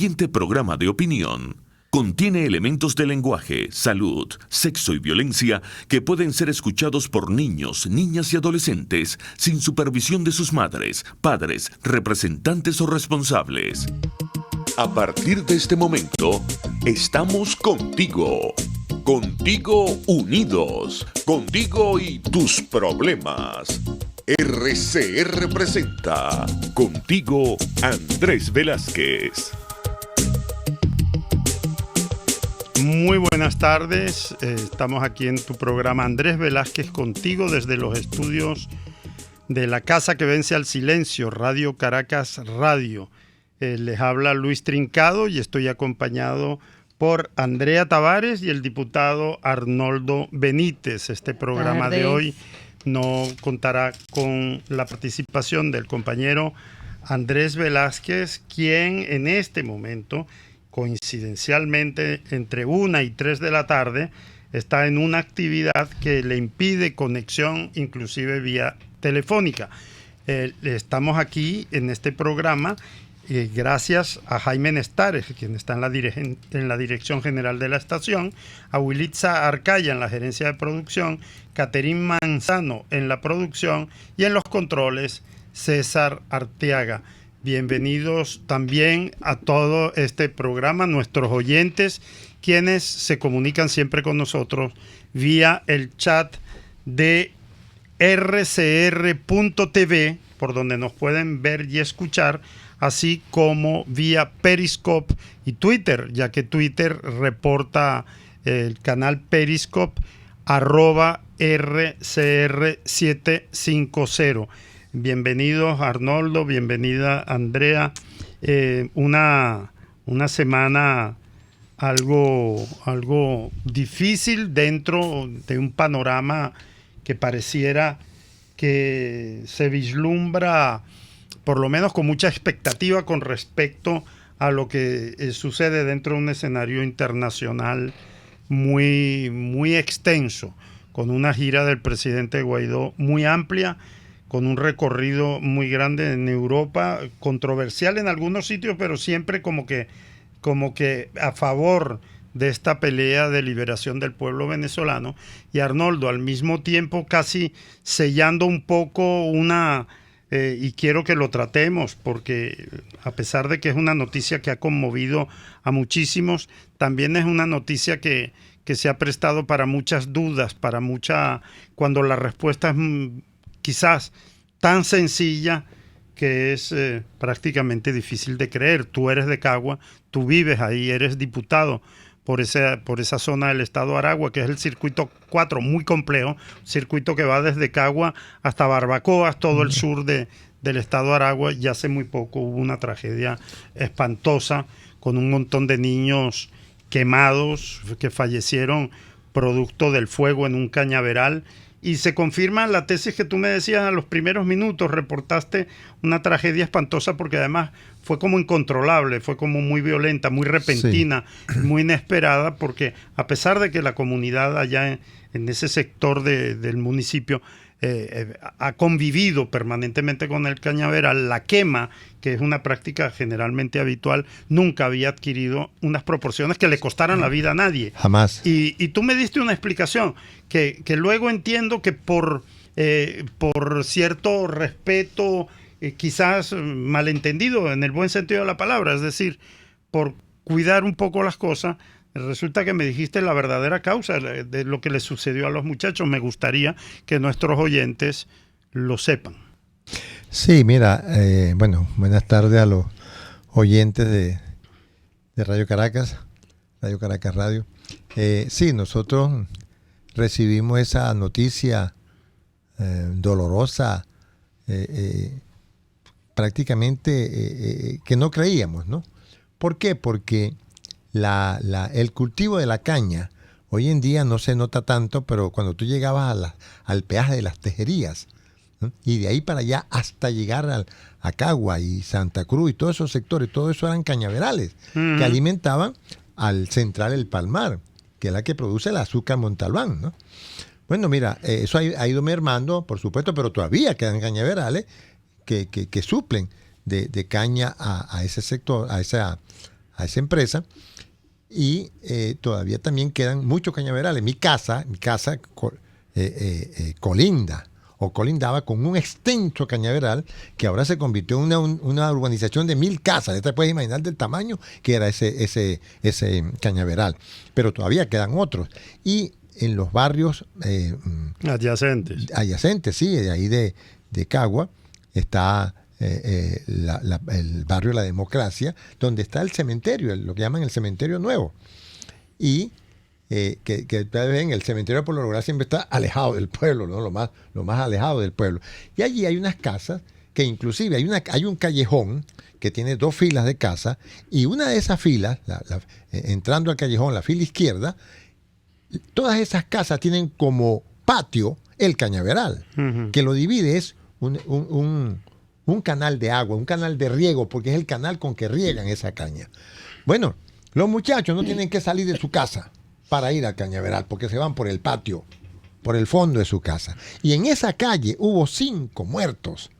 siguiente programa de opinión contiene elementos de lenguaje, salud, sexo y violencia que pueden ser escuchados por niños, niñas y adolescentes sin supervisión de sus madres, padres, representantes o responsables. A partir de este momento, estamos contigo. Contigo unidos. Contigo y tus problemas. RCR presenta Contigo Andrés Velázquez. Muy buenas tardes, estamos aquí en tu programa Andrés Velázquez contigo desde los estudios de la Casa que Vence al Silencio, Radio Caracas Radio. Les habla Luis Trincado y estoy acompañado por Andrea Tavares y el diputado Arnoldo Benítez. Este programa de hoy no contará con la participación del compañero Andrés Velázquez, quien en este momento, coincidencialmente, entre 1 y 3 de la tarde, está en una actividad que le impide conexión, inclusive vía telefónica. Estamos aquí en este programa gracias a Jaime Nestares, quien está en la dirección general de la estación, a Wilitza Arcaya en la gerencia de producción, Caterín Manzano en la producción y en los controles, César Arteaga. Bienvenidos también a todo este programa, nuestros oyentes, quienes se comunican siempre con nosotros vía el chat de rcr.tv, por donde nos pueden ver y escuchar, así como vía Periscope y Twitter, ya que Twitter reporta el canal Periscope @RCR750. Bienvenidos Arnoldo, bienvenida Andrea. Una semana algo difícil dentro de un panorama que pareciera que se vislumbra, por lo menos con mucha expectativa con respecto a lo que sucede dentro de un escenario internacional muy extenso, con una gira del presidente Guaidó muy amplia, con un recorrido muy grande en Europa, controversial en algunos sitios, pero siempre como que a favor de esta pelea de liberación del pueblo venezolano. Y Arnoldo, al mismo tiempo casi sellando un poco y quiero que lo tratemos, porque a pesar de que es una noticia que ha conmovido a muchísimos, también es una noticia que se ha prestado para muchas dudas, cuando la respuesta es quizás tan sencilla que es prácticamente difícil de creer. Tú eres de Cagua, tú vives ahí, eres diputado por esa zona del estado Aragua, que es el circuito 4, muy complejo, circuito que va desde Cagua hasta Barbacoas, todo el sur del estado Aragua, y hace muy poco hubo una tragedia espantosa con un montón de niños quemados que fallecieron producto del fuego en un cañaveral. Y se confirma la tesis que tú me decías a los primeros minutos, reportaste una tragedia espantosa porque además fue como incontrolable, fue como muy violenta, muy repentina, sí, muy inesperada, porque a pesar de que la comunidad allá en ese sector del municipio ha convivido permanentemente con el cañaveral, la quema, que es una práctica generalmente habitual, nunca había adquirido unas proporciones que le costaran la vida a nadie. Jamás. Y tú me diste una explicación que luego entiendo que por cierto respeto, quizás malentendido en el buen sentido de la palabra, es decir, por cuidar un poco las cosas, resulta que me dijiste la verdadera causa de lo que le sucedió a los muchachos. Me gustaría que nuestros oyentes lo sepan. Sí, mira, buenas tardes a los oyentes de Radio Caracas Radio. Sí, nosotros recibimos esa noticia dolorosa, prácticamente que no creíamos, ¿no? ¿Por qué? Porque el cultivo de la caña hoy en día no se nota tanto, pero cuando tú llegabas al peaje de las Tejerías, ¿no? Y de ahí para allá hasta llegar a Cagua y Santa Cruz y todos esos sectores, todo eso eran cañaverales que alimentaban al Central El Palmar, que es la que produce el azúcar Montalbán, ¿no? Bueno, mira, eso ha ido mermando, por supuesto, pero todavía quedan cañaverales que suplen de caña a ese sector, a a esa empresa. Y todavía también quedan muchos cañaverales. Mi casa colinda o colindaba con un extenso cañaveral que ahora se convirtió en una urbanización de 1000 casas. Ya te puedes imaginar del tamaño que era ese cañaveral. Pero todavía quedan otros. Y en los barrios adyacentes, sí, de ahí de Cagua, está el barrio La Democracia, donde está el cementerio, lo que llaman el cementerio nuevo. Y que ustedes ven, el cementerio por lo regular siempre está alejado del pueblo, ¿no? Lo más alejado del pueblo. Y allí hay unas casas que inclusive hay un callejón que tiene 2 filas de casas, y una de esas filas, entrando al callejón, la fila izquierda, todas esas casas tienen como patio el cañaveral, que lo divide, es un canal de agua, un canal de riego, porque es el canal con que riegan esa caña. Bueno, los muchachos no tienen que salir de su casa para ir al cañaveral, porque se van por el patio, por el fondo de su casa. Y en esa calle hubo 5 muertos.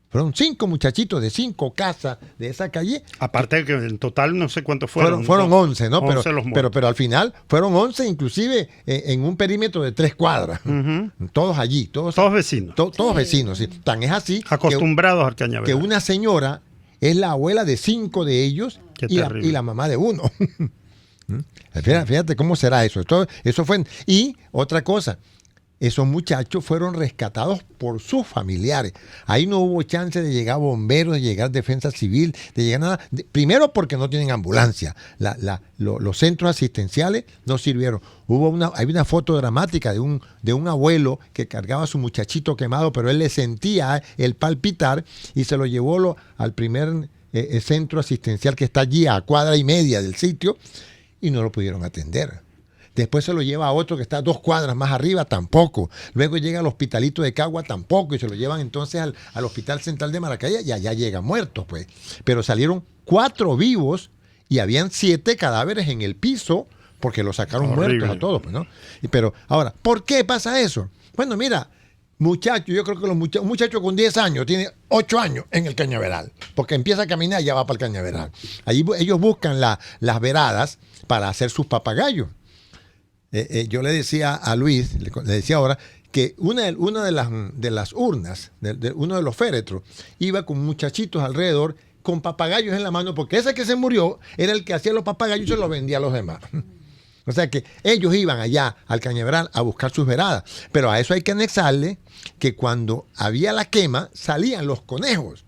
Fueron 5 muchachitos de 5 casas de esa calle. Aparte de que en total no sé cuántos fueron. Fueron 11, ¿no? 11 pero al final fueron 11, inclusive en un perímetro de 3 cuadras. Todos allí. Todos vecinos. Todos vecinos, sí. Tan es así. Acostumbrados al cañaveral. Que una señora es la abuela de 5 de ellos y la mamá de 1. Fíjate cómo será eso. Eso fue. Y otra cosa. Esos muchachos fueron rescatados por sus familiares. Ahí no hubo chance de llegar bomberos, de llegar defensa civil, de llegar nada. Primero porque no tienen ambulancia. Los centros asistenciales no sirvieron. Hay una foto dramática de un abuelo que cargaba a su muchachito quemado, pero él le sentía el palpitar y se lo llevó al primer centro asistencial que está allí a 1,5 cuadras del sitio, y no lo pudieron atender. Después se lo lleva a otro que está 2 cuadras más arriba, tampoco. Luego llega al hospitalito de Cagua, tampoco. Y se lo llevan entonces al Hospital Central de Maracaibo, y allá llegan muertos, pues. Pero salieron 4 vivos y habían 7 cadáveres en el piso, porque los sacaron muertos a todos, pues, ¿no? Pero ahora, ¿por qué pasa eso? Bueno, mira, muchachos, yo creo que un muchacho con 10 años tiene 8 años en el cañaveral, porque empieza a caminar y ya va para el cañaveral. Allí ellos buscan las veradas para hacer sus papagayos. Yo le decía a Luis, le decía ahora, que una de las urnas, uno de los féretros, iba con muchachitos alrededor con papagayos en la mano, porque ese que se murió era el que hacía los papagayos y se los vendía a los demás. O sea que ellos iban allá al cañaveral a buscar sus veradas. Pero a eso hay que anexarle que cuando había la quema salían los conejos.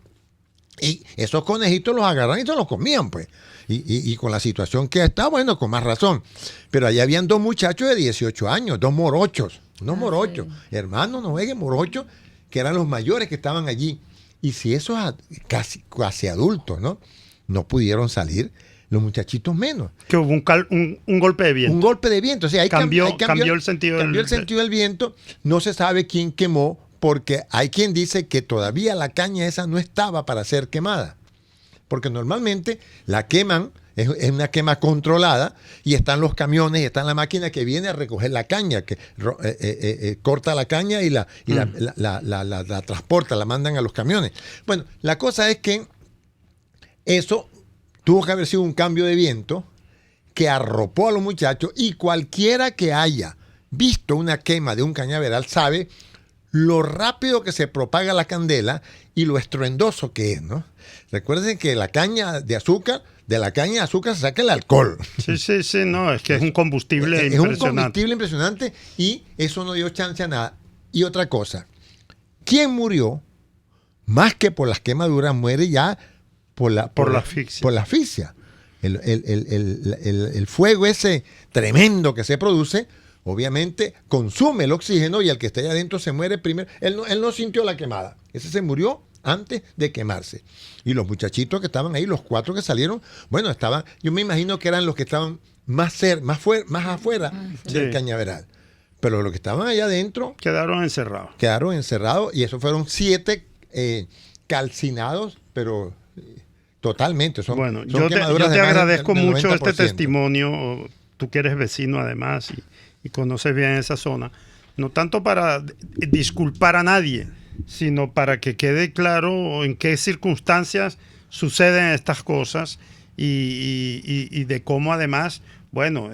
Y esos conejitos los agarran y se los comían, pues. Y con la situación que está, bueno, con más razón. Pero allá habían 2 muchachos de 18 años, 2 morochos. Unos morochos. Sí. Hermanos, no vean, morochos, que eran los mayores que estaban allí. Y si esos casi adultos, ¿no? No pudieron salir, los muchachitos menos. Que hubo un golpe de viento. Un golpe de viento. O sea, cambió el sentido del viento. No se sabe quién quemó, porque hay quien dice que todavía la caña esa no estaba para ser quemada. Porque normalmente la queman, es una quema controlada, y están los camiones y está la máquina que viene a recoger la caña, que corta la caña y la transporta, la mandan a los camiones. Bueno, la cosa es que eso tuvo que haber sido un cambio de viento que arropó a los muchachos, y cualquiera que haya visto una quema de un cañaveral sabe lo rápido que se propaga la candela y lo estruendoso que es, ¿no? Recuerden que de la caña de azúcar se saca el alcohol. Sí, no, es que es un combustible impresionante. Es un combustible impresionante, y eso no dio chance a nada. Y otra cosa, ¿quién murió? Más que por las quemaduras, muere ya por la asfixia. Por la asfixia. El fuego ese tremendo que se produce, obviamente consume el oxígeno, y el que está allá adentro se muere primero. Él no sintió la quemada. Ese se murió antes de quemarse. Y los muchachitos que estaban ahí, los 4 que salieron, bueno, yo me imagino que eran los que estaban más afuera del cañaveral. Pero los que estaban allá adentro quedaron encerrados. Y esos fueron 7 calcinados, pero totalmente. Yo te agradezco mucho este testimonio. Tú que eres vecino además y conoces bien esa zona. No tanto para disculpar a nadie, sino para que quede claro en qué circunstancias suceden estas cosas, y de cómo además, bueno,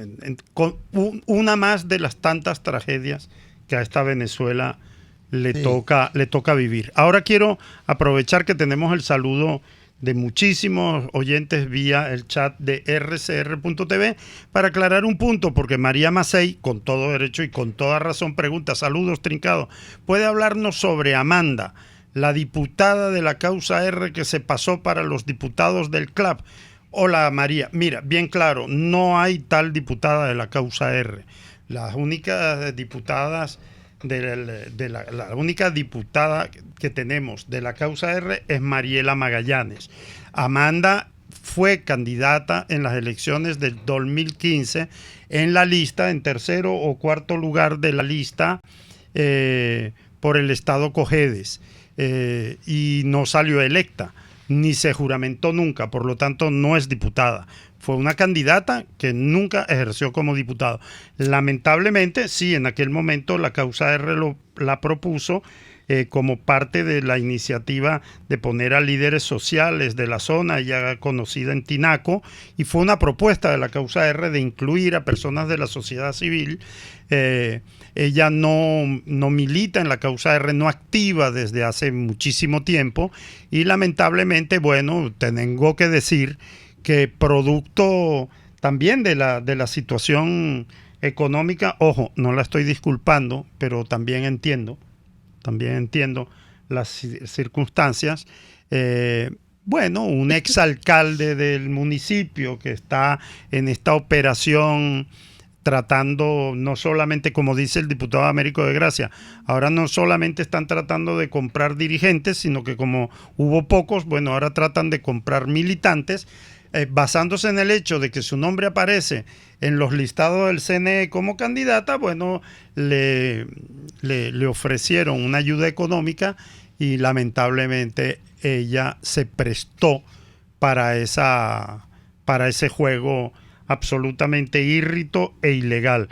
una más de las tantas tragedias que a esta Venezuela le toca vivir. Ahora quiero aprovechar que tenemos el saludo de muchísimos oyentes vía el chat de rcr.tv para aclarar un punto, porque María Macei, con todo derecho y con toda razón, pregunta: saludos, Trincado, ¿puede hablarnos sobre Amanda, la diputada de la causa R que se pasó para los diputados del CLAP? Hola, María. Mira, bien claro, no hay tal diputada de la causa R. Las únicas diputadas la única diputada que tenemos de la causa R es Mariela Magallanes. Amanda fue candidata en las elecciones del 2015 en la lista, en tercero o cuarto lugar de la lista por el estado Cojedes, y no salió electa, ni se juramentó nunca, por lo tanto no es diputada. Fue una candidata que nunca ejerció como diputado. Lamentablemente, sí, en aquel momento la causa R la propuso como parte de la iniciativa de poner a líderes sociales de la zona, ya conocida en Tinaco, y fue una propuesta de la causa R de incluir a personas de la sociedad civil. Ella no milita en la causa R, no activa desde hace muchísimo tiempo, y lamentablemente, bueno, tengo que decir que producto también de la situación económica, ojo, no la estoy disculpando, pero también entiendo las circunstancias. Bueno, un exalcalde del municipio que está en esta operación tratando, no solamente, como dice el diputado Américo de Gracia, ahora no solamente están tratando de comprar dirigentes, sino que como hubo pocos, bueno, ahora tratan de comprar militantes, basándose en el hecho de que su nombre aparece en los listados del CNE como candidata. Bueno, le ofrecieron una ayuda económica y lamentablemente ella se prestó para ese juego absolutamente írrito e ilegal.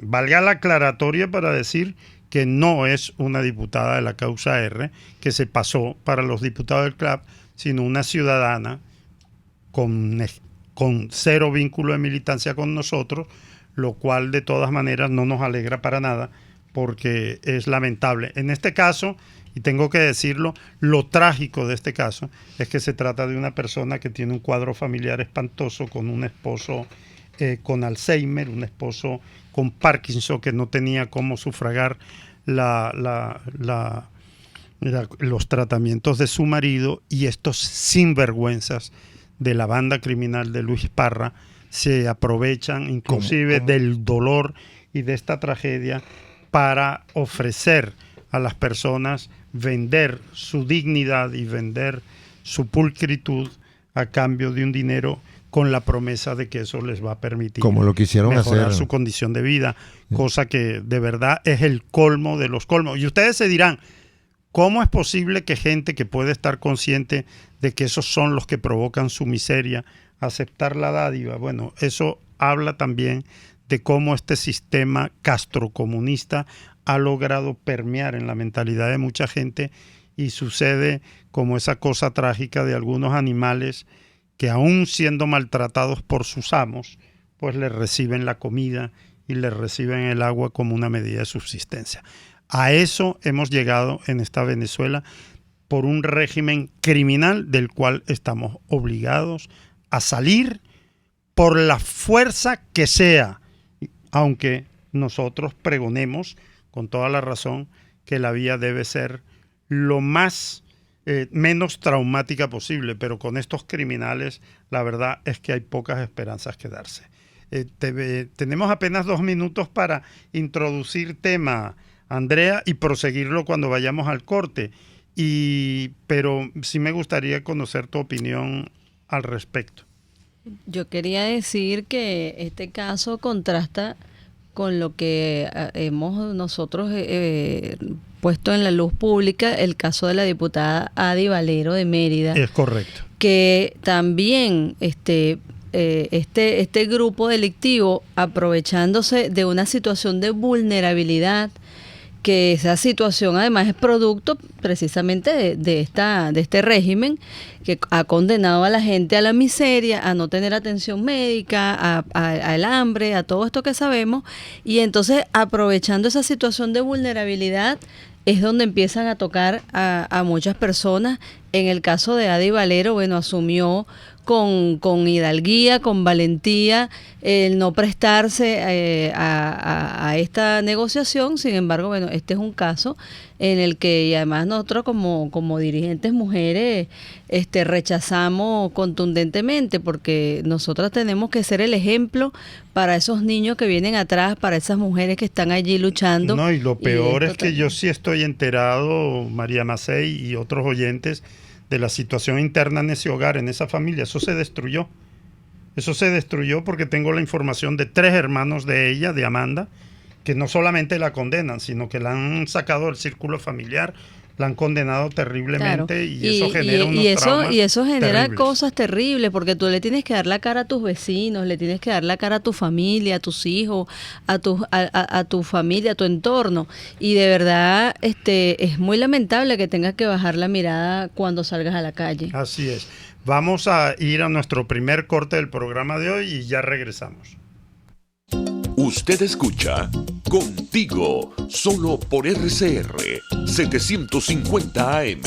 Valga la aclaratoria para decir que no es una diputada de la causa R que se pasó para los diputados del CLAP, sino una ciudadana con cero vínculo de militancia con nosotros, lo cual de todas maneras no nos alegra para nada, porque es lamentable. En este caso, y tengo que decirlo, lo trágico de este caso es que se trata de una persona que tiene un cuadro familiar espantoso, con un esposo con Alzheimer, un esposo con Parkinson que no tenía cómo sufragar los tratamientos de su marido, y estos sinvergüenzas de la banda criminal de Luis Parra se aprovechan inclusive del dolor y de esta tragedia para ofrecer a las personas vender su dignidad y vender su pulcritud a cambio de un dinero, con la promesa de que eso les va a permitir como lo quisieron mejorar hacer su condición de vida, cosa que de verdad es el colmo de los colmos. Y ustedes se dirán, ¿cómo es posible que gente que puede estar consciente de que esos son los que provocan su miseria, aceptar la dádiva? Bueno, eso habla también de cómo este sistema castrocomunista ha logrado permear en la mentalidad de mucha gente, y sucede como esa cosa trágica de algunos animales que, aún siendo maltratados por sus amos, pues les reciben la comida y les reciben el agua como una medida de subsistencia. A eso hemos llegado en esta Venezuela por un régimen criminal del cual estamos obligados a salir por la fuerza que sea, aunque nosotros pregonemos con toda la razón que la vía debe ser lo menos traumática posible, pero con estos criminales la verdad es que hay pocas esperanzas que darse. Tenemos apenas 2 minutos para introducir tema, Andrea, y proseguirlo cuando vayamos al corte. Pero sí me gustaría conocer tu opinión al respecto. Yo quería decir que este caso contrasta con lo que hemos nosotros puesto en la luz pública, el caso de la diputada Adi Valero de Mérida. Es correcto. Que también este grupo delictivo, aprovechándose de una situación de vulnerabilidad que esa situación además es producto precisamente de este régimen que ha condenado a la gente a la miseria, a no tener atención médica, al hambre, a todo esto que sabemos, y entonces aprovechando esa situación de vulnerabilidad es donde empiezan a tocar a muchas personas. En el caso de Adi Valero, bueno, asumió con hidalguía, con valentía, el no prestarse a esta negociación. Sin embargo, bueno, este es un caso en el que, y además nosotros como dirigentes mujeres rechazamos contundentemente, porque nosotras tenemos que ser el ejemplo para esos niños que vienen atrás, para esas mujeres que están allí luchando. No, y lo peor es que yo sí estoy enterado, María Macei y otros oyentes, de la situación interna en ese hogar, en esa familia. Eso se destruyó. Eso se destruyó porque tengo la información de 3 hermanos de ella, de Amanda, que no solamente la condenan, sino que la han sacado del círculo familiar, la han condenado terriblemente. Claro. Y eso genera unos traumas y eso genera terribles. Cosas terribles, porque tú le tienes que dar la cara a tus vecinos, le tienes que dar la cara a tu familia, a tus hijos, a tu familia, a tu entorno. Y de verdad es muy lamentable que tengas que bajar la mirada cuando salgas a la calle. Así es. Vamos a ir a nuestro primer corte del programa de hoy y ya regresamos. Usted escucha Contigo, solo por RCR 750 AM.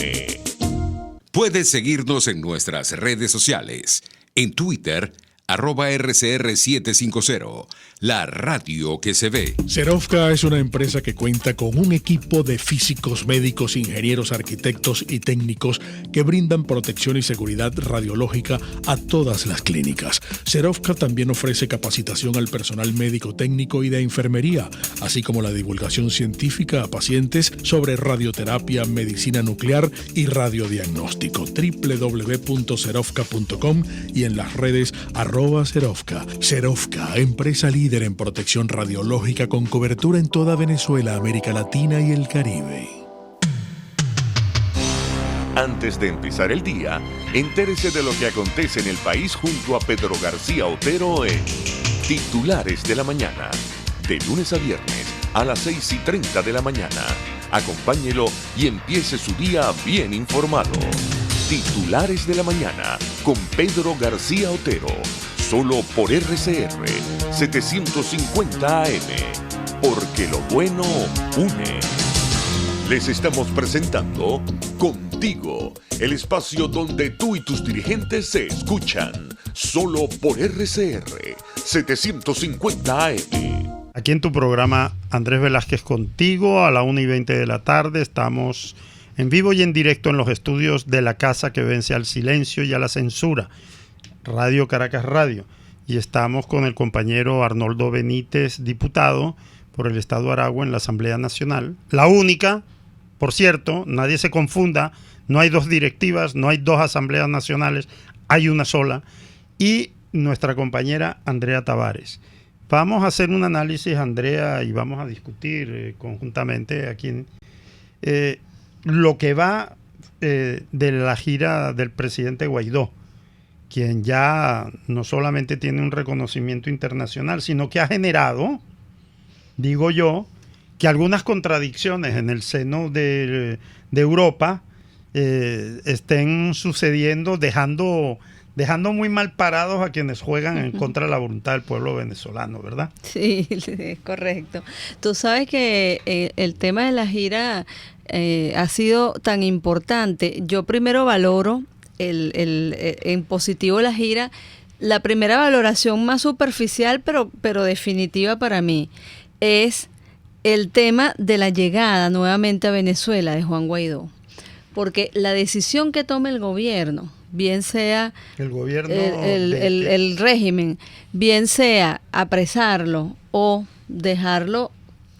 Puedes seguirnos en nuestras redes sociales. En Twitter, @RCR750, la radio que se ve. Serovka es una empresa que cuenta con un equipo de físicos, médicos, ingenieros, arquitectos y técnicos que brindan protección y seguridad radiológica a todas las clínicas. Serovka también ofrece capacitación al personal médico técnico y de enfermería, así como la divulgación científica a pacientes sobre radioterapia, medicina nuclear y radiodiagnóstico. www.serovka.com y en las redes @Serovka. Serovka, empresa líder en protección radiológica con cobertura en toda Venezuela, América Latina y el Caribe. Antes de empezar el día, entérese de lo que acontece en el país junto a Pedro García Otero en Titulares de la Mañana. De lunes a viernes a las 6:30 de la mañana. Acompáñelo y empiece su día bien informado. Titulares de la Mañana con Pedro García Otero. Solo por RCR 750 AM. Porque lo bueno une. Les estamos presentando Contigo, el espacio donde tú y tus dirigentes se escuchan. Solo por RCR 750 AM. Aquí en tu programa Andrés Velázquez Contigo, a la 1:20 de la tarde, estamos en vivo y en directo en los estudios de la casa que vence al silencio y a la censura, Radio Caracas Radio. Y estamos con el compañero Arnoldo Benítez, diputado por el Estado de Aragua en la Asamblea Nacional. La única, por cierto, nadie se confunda, no hay 2 directivas, no hay 2 asambleas nacionales, hay una sola. Y nuestra compañera Andrea Tavares. Vamos a hacer un análisis, Andrea, y vamos a discutir conjuntamente aquí lo que va de la gira del presidente Guaidó, quien ya no solamente tiene un reconocimiento internacional, sino que ha generado, digo yo, que algunas contradicciones en el seno de Europa estén sucediendo, dejando muy mal parados a quienes juegan en contra de la voluntad del pueblo venezolano, ¿verdad? Sí, es correcto. Tú sabes que el tema de la gira ha sido tan importante. Yo primero valoro en positivo la gira. La primera valoración más superficial, pero definitiva para mí, es el tema de la llegada nuevamente a Venezuela de Juan Guaidó. Porque la decisión que tome el gobierno, bien sea el gobierno el régimen, bien sea apresarlo o dejarlo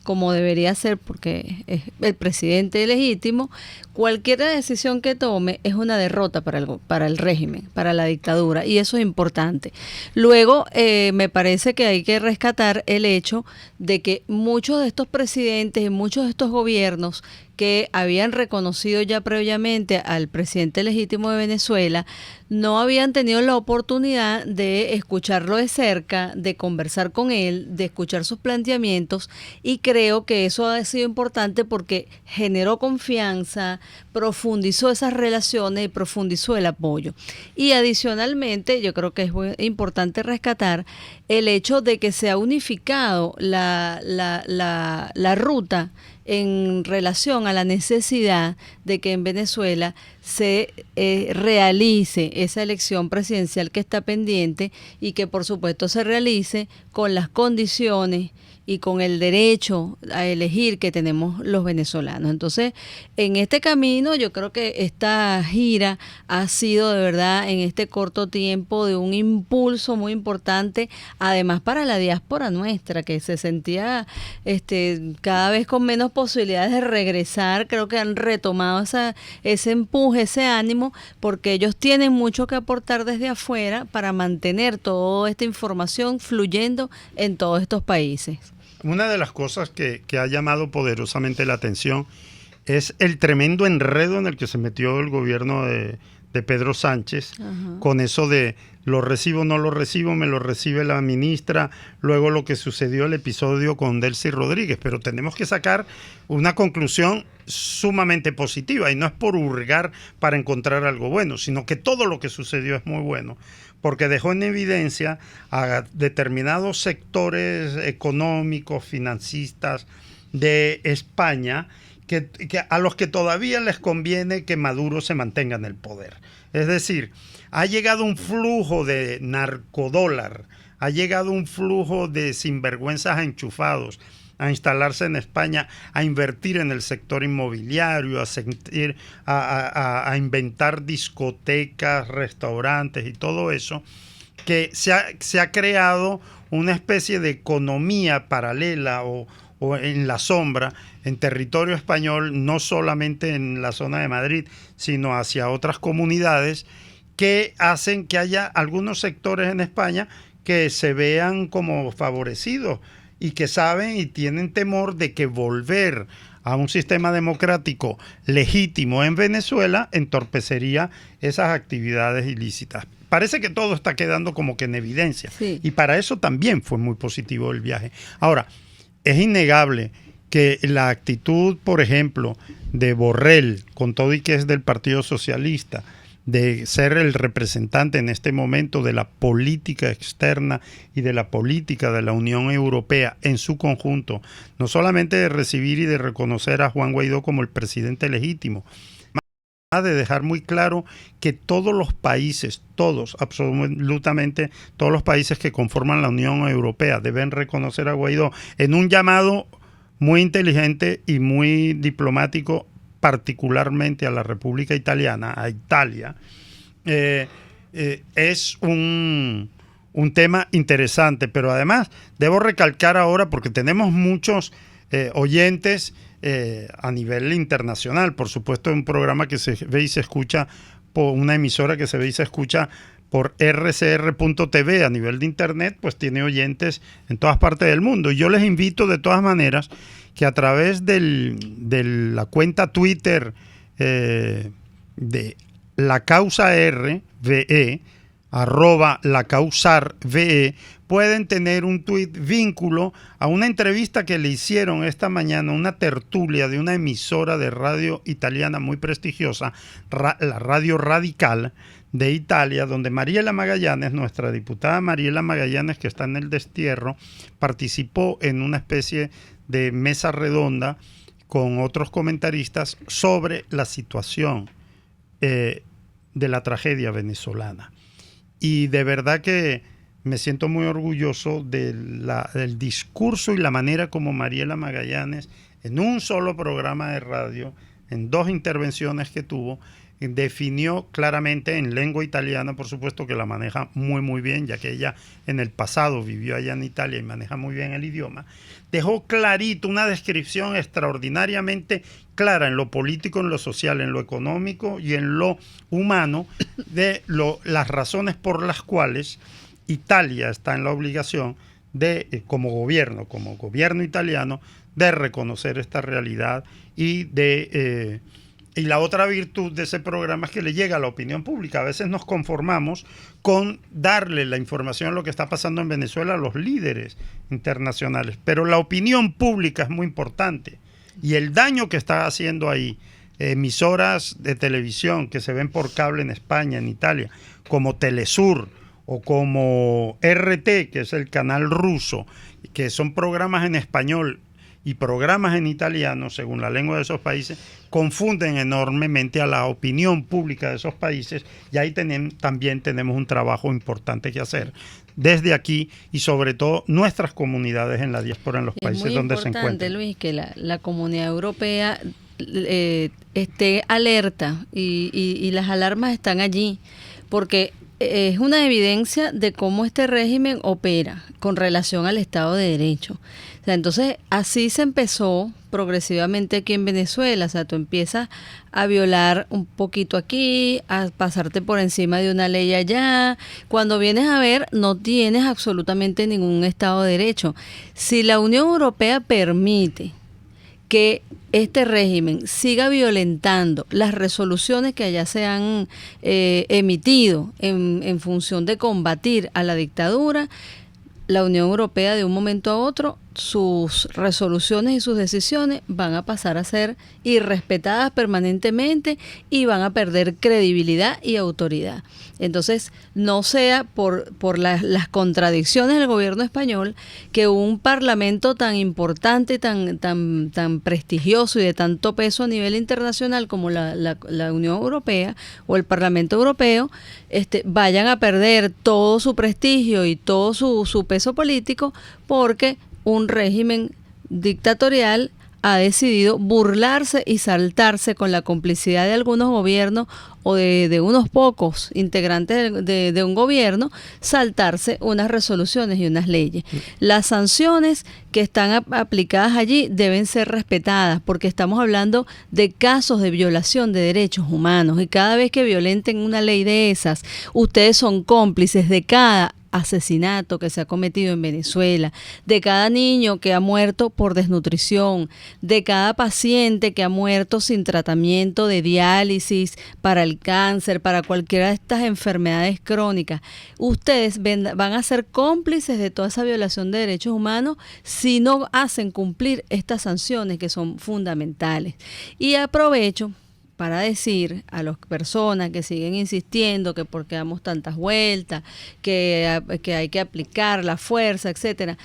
como debería ser, porque es el presidente legítimo, cualquier decisión que tome es una derrota para el régimen, para la dictadura, y eso es importante. Luego, me parece que hay que rescatar el hecho de que muchos de estos presidentes y muchos de estos gobiernos que habían reconocido ya previamente al presidente legítimo de Venezuela, no habían tenido la oportunidad de escucharlo de cerca, de conversar con él, de escuchar sus planteamientos, y creo que eso ha sido importante porque generó confianza, profundizó esas relaciones y profundizó el apoyo. Y adicionalmente, yo creo que es muy importante rescatar el hecho de que se ha unificado la ruta en relación a la necesidad de que en Venezuela se realice esa elección presidencial que está pendiente y que por supuesto se realice con las condiciones y con el derecho a elegir que tenemos los venezolanos. Entonces, en este camino yo creo que esta gira ha sido de verdad en este corto tiempo de un impulso muy importante, además para la diáspora nuestra, que se sentía cada vez con menos posibilidades de regresar. Creo que han retomado ese empuje, ese ánimo, porque ellos tienen mucho que aportar desde afuera para mantener toda esta información fluyendo en todos estos países. Una de las cosas que ha llamado poderosamente la atención es el tremendo enredo en el que se metió el gobierno de Pedro Sánchez. Ajá. Con eso de lo recibo, no lo recibo, me lo recibe la ministra, luego lo que sucedió el episodio con Delcy Rodríguez, pero tenemos que sacar una conclusión sumamente positiva, y no es por hurgar para encontrar algo bueno, sino que todo lo que sucedió es muy bueno, porque dejó en evidencia a determinados sectores económicos, financistas de España, que a los que todavía les conviene que Maduro se mantenga en el poder. Es decir, ha llegado un flujo de narcodólar, ha llegado un flujo de sinvergüenzas enchufados a instalarse en España, a invertir en el sector inmobiliario, a inventar discotecas, restaurantes y todo eso, que se ha creado una especie de economía paralela o en la sombra en territorio español, no solamente en la zona de Madrid, sino hacia otras comunidades, que hacen que haya algunos sectores en España que se vean como favorecidos y que saben y tienen temor de que volver a un sistema democrático legítimo en Venezuela entorpecería esas actividades ilícitas. Parece que todo está quedando como que en evidencia. Sí. Y para eso también fue muy positivo el viaje. Ahora, es innegable que la actitud, por ejemplo, de Borrell, con todo y que es del Partido Socialista, de ser el representante en este momento de la política externa y de la política de la Unión Europea en su conjunto, no solamente de recibir y de reconocer a Juan Guaidó como el presidente legítimo, más de dejar muy claro que todos los países, todos, absolutamente todos los países que conforman la Unión Europea deben reconocer a Guaidó en un llamado muy inteligente y muy diplomático, particularmente a la República Italiana, a Italia. Es un tema interesante, pero además debo recalcar ahora, porque tenemos muchos oyentes a nivel internacional, por supuesto, un programa que se ve y se escucha por una emisora que se ve y se escucha por rcr.tv a nivel de internet, pues tiene oyentes en todas partes del mundo. Y yo les invito de todas maneras que a través de la cuenta Twitter de La Causa RVE, @lacausarve, pueden tener un tuit vínculo a una entrevista que le hicieron esta mañana, una tertulia de una emisora de radio italiana muy prestigiosa, la Radio Radical de Italia, donde Mariela Magallanes, nuestra diputada Mariela Magallanes, que está en el destierro, participó en una especie de mesa redonda con otros comentaristas sobre la situación de la tragedia venezolana. Y de verdad que me siento muy orgulloso del discurso y la manera como Mariela Magallanes, en un solo programa de radio, en 2 intervenciones que tuvo, definió claramente en lengua italiana, por supuesto que la maneja muy muy bien, ya que ella en el pasado vivió allá en Italia y maneja muy bien el idioma. Dejó clarito una descripción extraordinariamente clara en lo político, en lo social, en lo económico y en lo humano de las razones por las cuales Italia está en la obligación de, como gobierno italiano, de reconocer esta realidad y la otra virtud de ese programa es que le llega a la opinión pública. A veces nos conformamos con darle la información de lo que está pasando en Venezuela a los líderes internacionales, pero la opinión pública es muy importante y el daño que está haciendo ahí emisoras de televisión que se ven por cable en España, en Italia, como Telesur o como RT, que es el canal ruso, que son programas en español y programas en italiano, según la lengua de esos países, confunden enormemente a la opinión pública de esos países, y ahí también tenemos un trabajo importante que hacer desde aquí y sobre todo nuestras comunidades en la diáspora en los países donde se encuentran. Es muy importante, Luis, que la comunidad europea esté alerta y las alarmas están allí, porque es una evidencia de cómo este régimen opera con relación al Estado de Derecho. O sea, entonces, así se empezó progresivamente aquí en Venezuela. O sea, tú empiezas a violar un poquito aquí, a pasarte por encima de una ley allá. Cuando vienes a ver, no tienes absolutamente ningún Estado de Derecho. Si la Unión Europea permite que este régimen siga violentando las resoluciones que allá se han emitido en función de combatir a la dictadura, la Unión Europea de un momento a otro, sus resoluciones y sus decisiones van a pasar a ser irrespetadas permanentemente y van a perder credibilidad y autoridad. Entonces, no sea por las contradicciones del gobierno español que un parlamento tan importante, tan prestigioso y de tanto peso a nivel internacional como la Unión Europea o el Parlamento Europeo vayan a perder todo su prestigio y todo su peso político porque un régimen dictatorial ha decidido burlarse y saltarse con la complicidad de algunos gobiernos o de unos pocos integrantes de un gobierno, saltarse unas resoluciones y unas leyes. Las sanciones que están aplicadas allí deben ser respetadas porque estamos hablando de casos de violación de derechos humanos y cada vez que violenten una ley de esas, ustedes son cómplices de cada asesinato que se ha cometido en Venezuela, de cada niño que ha muerto por desnutrición, de cada paciente que ha muerto sin tratamiento de diálisis para el cáncer, para cualquiera de estas enfermedades crónicas. Ustedes van a ser cómplices de toda esa violación de derechos humanos si no hacen cumplir estas sanciones que son fundamentales. Y aprovecho para decir a las personas que siguen insistiendo que porque damos tantas vueltas, que hay que aplicar la fuerza, etcétera.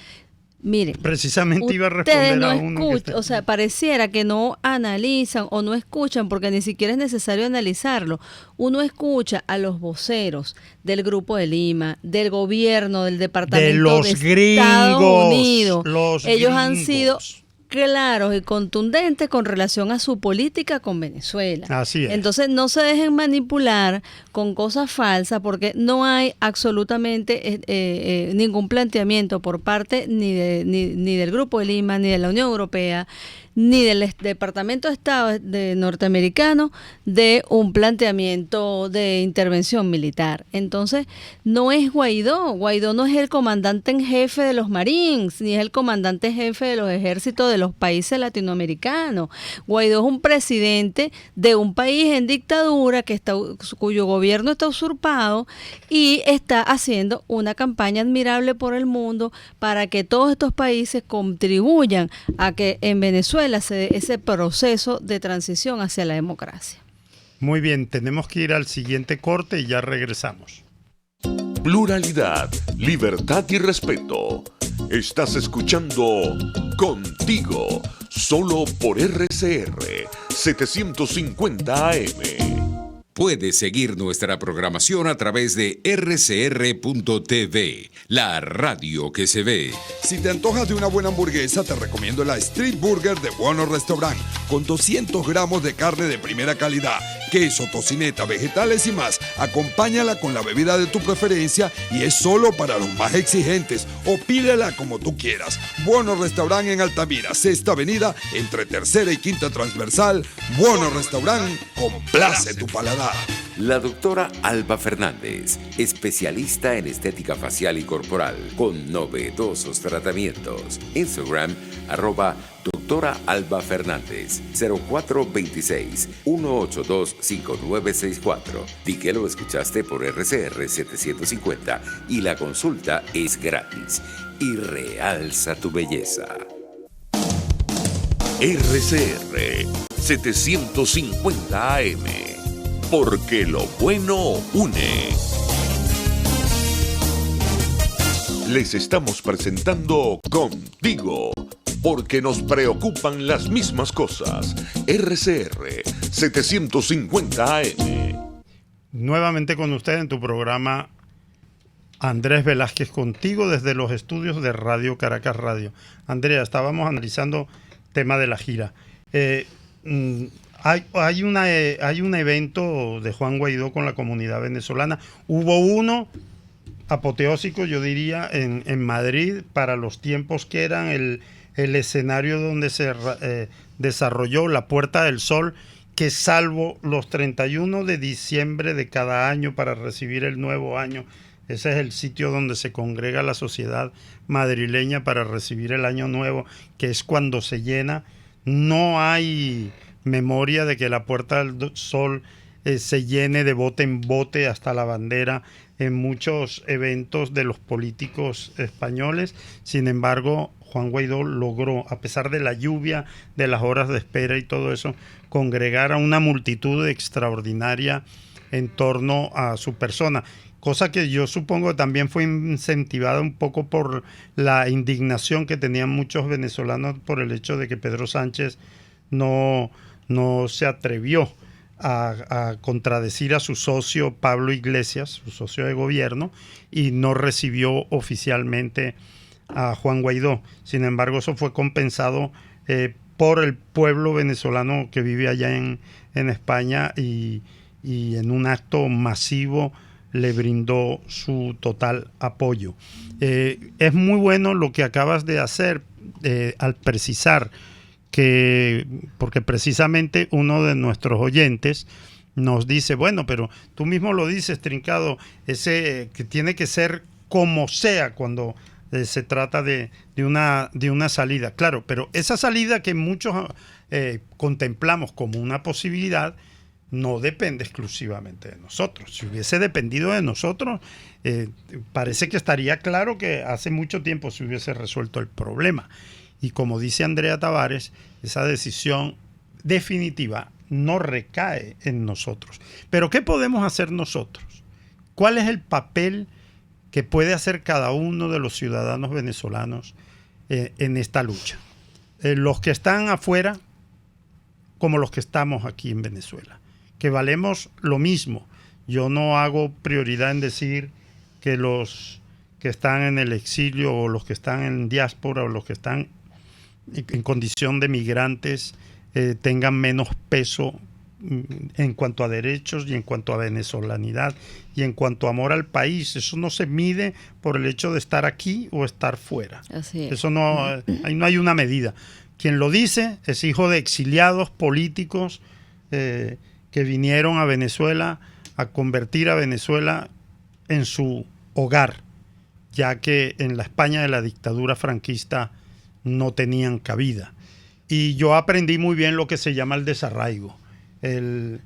Miren, precisamente iba a responder no a uno o sea, pareciera que no analizan o no escuchan, porque ni siquiera es necesario analizarlo. Uno escucha a los voceros del Grupo de Lima, del gobierno, del Departamento de Estados Unidos. Ellos han sido claros y contundentes con relación a su política con Venezuela. Así es. Entonces no se dejen manipular con cosas falsas porque no hay absolutamente ningún planteamiento por parte ni del Grupo de Lima, ni de la Unión Europea, ni del Departamento de Estado norteamericano de un planteamiento de intervención militar. Entonces, no es Guaidó. Guaidó no es el comandante en jefe de los Marines, ni es el comandante en jefe de los ejércitos de los países latinoamericanos. Guaidó es un presidente de un país en dictadura cuyo gobierno está usurpado y está haciendo una campaña admirable por el mundo para que todos estos países contribuyan a que en Venezuela se dé ese proceso de transición hacia la democracia. Muy bien, tenemos que ir al siguiente corte y ya regresamos. Pluralidad, libertad y respeto. Estás escuchando Contigo, solo por RCR 750 AM. Puedes seguir nuestra programación a través de rcr.tv, la radio que se ve. Si te antojas de una buena hamburguesa, te recomiendo la Street Burger de Bueno Restaurant, con 200 gramos de carne de primera calidad, queso, tocineta, vegetales y más. Acompáñala con la bebida de tu preferencia y es solo para los más exigentes, o pídela como tú quieras. Bueno Restaurant en Altamira, 6ª Avenida, entre 3ª y 5ª Transversal. Bueno Restaurant, complace tu paladar. La doctora Alba Fernández, especialista en estética facial y corporal, con novedosos tratamientos. Instagram, Doctora Alba Fernández, 0426-182-5964. Di que lo escuchaste por RCR 750 y la consulta es gratis. Y realza tu belleza. RCR 750 AM, porque lo bueno une. Les estamos presentando Contigo, porque nos preocupan las mismas cosas. RCR 750 AM. Nuevamente con usted en tu programa Andrés Velázquez Contigo desde los estudios de Radio Caracas Radio. Andrea, estábamos analizando tema de la gira. Hay un evento de Juan Guaidó con la comunidad venezolana. Hubo uno apoteósico, yo diría, en Madrid, para los tiempos que eran el escenario donde se desarrolló la Puerta del Sol, que salvo los 31 de diciembre de cada año para recibir el nuevo año, ese es el sitio donde se congrega la sociedad madrileña para recibir el año nuevo, que es cuando se llena. No hay memoria de que la Puerta del Sol se llene de bote en bote hasta la bandera en muchos eventos de los políticos españoles. Sin embargo, Juan Guaidó logró, a pesar de la lluvia, de las horas de espera y todo eso, congregar a una multitud extraordinaria en torno a su persona. Cosa que yo supongo que también fue incentivada un poco por la indignación que tenían muchos venezolanos por el hecho de que Pedro Sánchez no se atrevió a contradecir a su socio Pablo Iglesias, su socio de gobierno, y no recibió oficialmente a Juan Guaidó. Sin embargo, eso fue compensado por el pueblo venezolano que vive allá en España y en un acto masivo le brindó su total apoyo. Es muy bueno lo que acabas de hacer al precisar que, porque precisamente uno de nuestros oyentes nos dice, bueno, pero tú mismo lo dices, Trincado, ese que tiene que ser como sea cuando se trata de una salida. Claro, pero esa salida que muchos contemplamos como una posibilidad no depende exclusivamente de nosotros. Si hubiese dependido de nosotros, parece que estaría claro que hace mucho tiempo se hubiese resuelto el problema. Y como dice Andrea Tavares, esa decisión definitiva no recae en nosotros. Pero ¿qué podemos hacer nosotros? ¿Cuál es el papel que puede hacer cada uno de los ciudadanos venezolanos en esta lucha? Los que están afuera como los que estamos aquí en Venezuela, que valemos lo mismo. Yo no hago prioridad en decir que los que están en el exilio o los que están en diáspora o los que están en condición de migrantes tengan menos peso en cuanto a derechos y en cuanto a venezolanidad y en cuanto a amor al país. Eso no se mide por el hecho de estar aquí o estar fuera. Así es. Eso no, ahí no hay una medida. Quien lo dice es hijo de exiliados políticos que vinieron a Venezuela a convertir a Venezuela en su hogar, ya que en la España de la dictadura franquista no tenían cabida. Y yo aprendí muy bien lo que se llama el desarraigo, el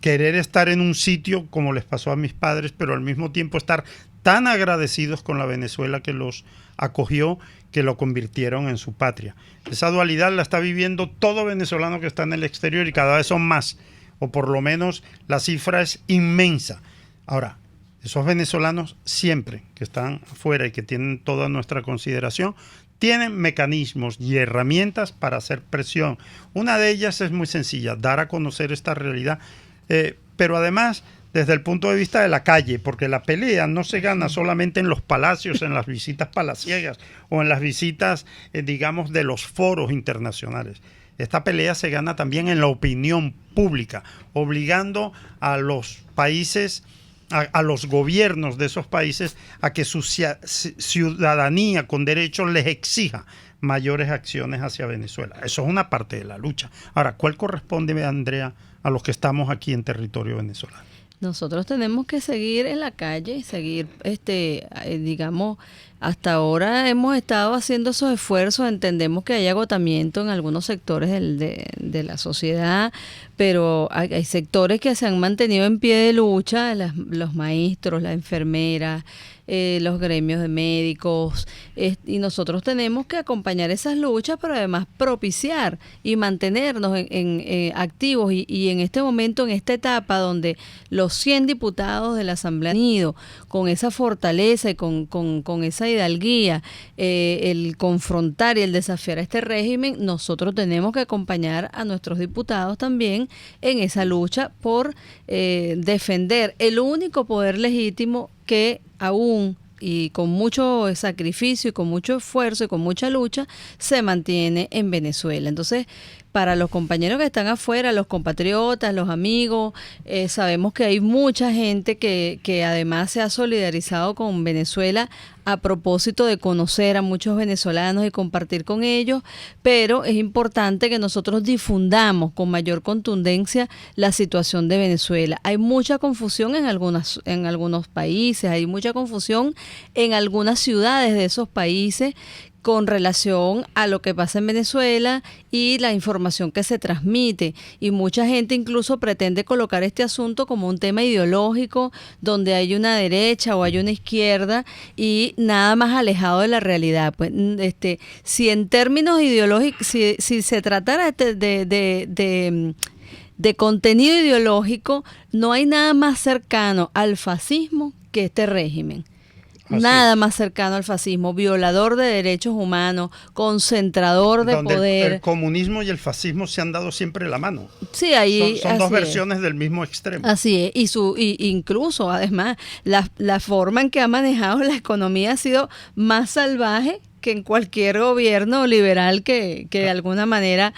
querer estar en un sitio como les pasó a mis padres, pero al mismo tiempo estar tan agradecidos con la Venezuela que los acogió, que lo convirtieron en su patria. Esa dualidad la está viviendo todo venezolano que está en el exterior y cada vez son más, o por lo menos la cifra es inmensa. Ahora, esos venezolanos siempre que están afuera y que tienen toda nuestra consideración, tienen mecanismos y herramientas para hacer presión. Una de ellas es muy sencilla, dar a conocer esta realidad, pero además desde el punto de vista de la calle, porque la pelea no se gana solamente en los palacios, en las visitas palaciegas o en las visitas, digamos, de los foros internacionales. Esta pelea se gana también en la opinión pública, obligando a los países, a los gobiernos de esos países a que su ciudadanía con derechos les exija mayores acciones hacia Venezuela. Eso es una parte de la lucha. Ahora, ¿cuál corresponde, Andrea, a los que estamos aquí en territorio venezolano? Nosotros tenemos que seguir en la calle, seguir, digamos, hasta ahora hemos estado haciendo esos esfuerzos, entendemos que hay agotamiento en algunos sectores de la sociedad, pero hay sectores que se han mantenido en pie de lucha, los maestros, las enfermeras, los gremios de médicos, y nosotros tenemos que acompañar esas luchas, pero además propiciar y mantenernos en activos y en este momento, en esta etapa donde los 100 diputados de la Asamblea han ido con esa fortaleza y con esa hidalguía, el confrontar y el desafiar a este régimen, nosotros tenemos que acompañar a nuestros diputados también en esa lucha por defender el único poder legítimo que aún y con mucho sacrificio y con mucho esfuerzo y con mucha lucha se mantiene en Venezuela. Entonces, para los compañeros que están afuera, los compatriotas, los amigos, sabemos que hay mucha gente que además se ha solidarizado con Venezuela a propósito de conocer a muchos venezolanos y compartir con ellos, pero es importante que nosotros difundamos con mayor contundencia la situación de Venezuela. Hay mucha confusión en algunos países, hay mucha confusión en algunas ciudades de esos países con relación a lo que pasa en Venezuela y la información que se transmite. Y mucha gente incluso pretende colocar este asunto como un tema ideológico, donde hay una derecha o hay una izquierda, y nada más alejado de la realidad. Pues, si en términos ideológicos, si se tratara de contenido ideológico, no hay nada más cercano al fascismo que este régimen. Nada más cercano al fascismo, violador de derechos humanos, concentrador de donde poder. El comunismo y el fascismo se han dado siempre la mano. Sí, ahí son dos versiones del mismo extremo. Así es, y incluso además la forma en que ha manejado la economía ha sido más salvaje que en cualquier gobierno liberal que de alguna manera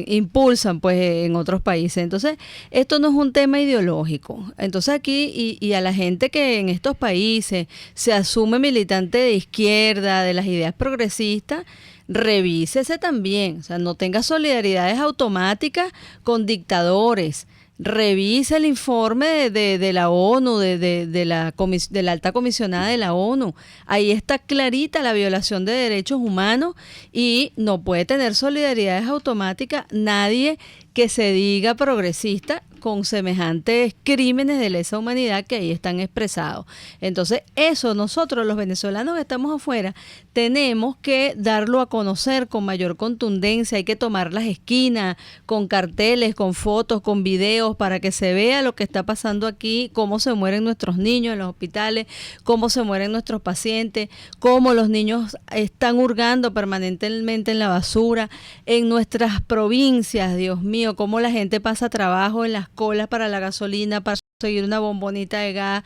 impulsan pues en otros países. Entonces, esto no es un tema ideológico. Entonces aquí, y a la gente que en estos países se asume militante de izquierda, de las ideas progresistas, revísese también. O sea, no tenga solidaridades automáticas con dictadores. Revisa el informe de la ONU, de la alta comisionada de la ONU. Ahí está clarita la violación de derechos humanos y no puede tener solidaridades automáticas nadie que se diga progresista con semejantes crímenes de lesa humanidad que ahí están expresados. Entonces, eso nosotros, los venezolanos que estamos afuera, tenemos que darlo a conocer con mayor contundencia. Hay que tomar las esquinas con carteles, con fotos, con videos, para que se vea lo que está pasando aquí, cómo se mueren nuestros niños en los hospitales, cómo se mueren nuestros pacientes, cómo los niños están hurgando permanentemente en la basura, en nuestras provincias, Dios mío, cómo la gente pasa trabajo en las colas para la gasolina, para conseguir una bombonita de gas,